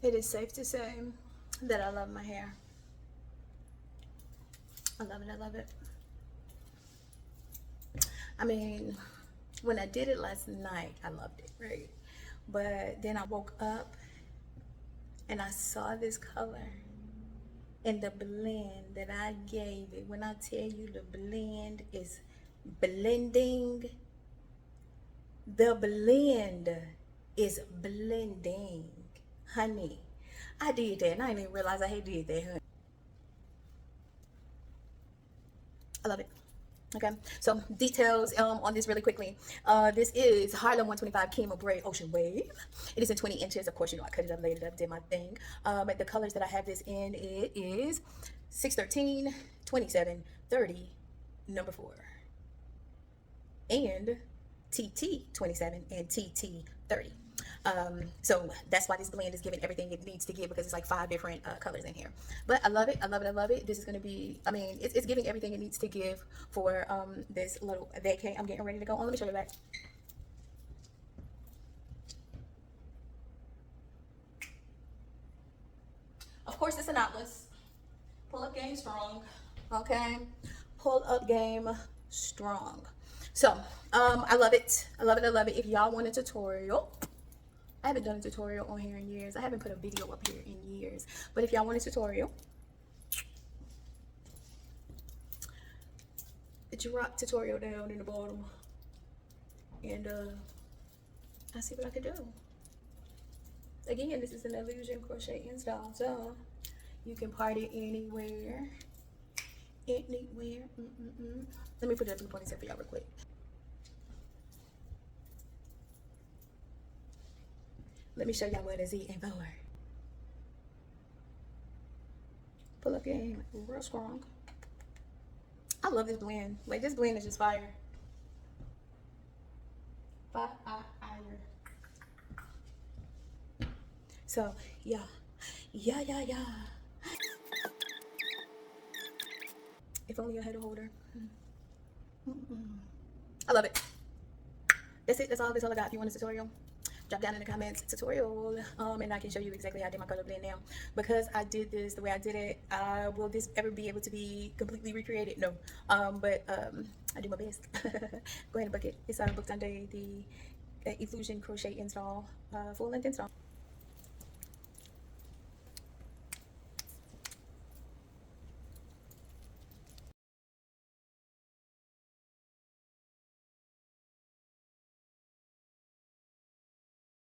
It is safe to say that I love my hair. I love it, I love it. I mean, when I did it last night, I loved it, right? But then I woke up and I saw this color and the blend that I gave it. When I tell you the blend is blending, the blend is blending, honey. I did that and I didn't even realize I had did that, honey. I love it. Okay, so details on this really quickly. This is Harlem 125 Kima Braid Ocean Wave. It is in 20 inches. Of course, you know I cut it up, laid it up, did my thing. The colors that I have this in, it is 613, 27, 30, number 4, and TT 27 and TT 30. So that's why this blend is giving everything it needs to give, because it's like 5 different colors in here. But I love it, I love it, I love it. This is going to be, I mean, it's giving everything it needs to give for this little vacay I'm getting ready to go on. Let me show you back. Of course, it's an Atlas. Pull up game strong. Okay, pull up game strong. So I love it, I love it, I love it. If y'all want a tutorial, I haven't done a tutorial on here in years. I haven't put a video up here in years. But if y'all want a tutorial, drop tutorial down in the bottom. And I see what I can do. Again, this is an illusion crochet install. So you can party anywhere. Anywhere. Let me put it up in the ponytail for y'all real quick. Let me show y'all what is eating for. Pull up game real strong. I love this blend. Like, this blend is just fire. Fire. So yeah. If only I had a holder. I love it. That's it. That's all I got. If you want a tutorial, drop down in the comments tutorial, and I can show you exactly how I did my color blend now. Because I did this the way I did it, will this ever be able to be completely recreated? No. But I do my best. Go ahead and book it. It's booked under the Illusion Crochet install, full length install.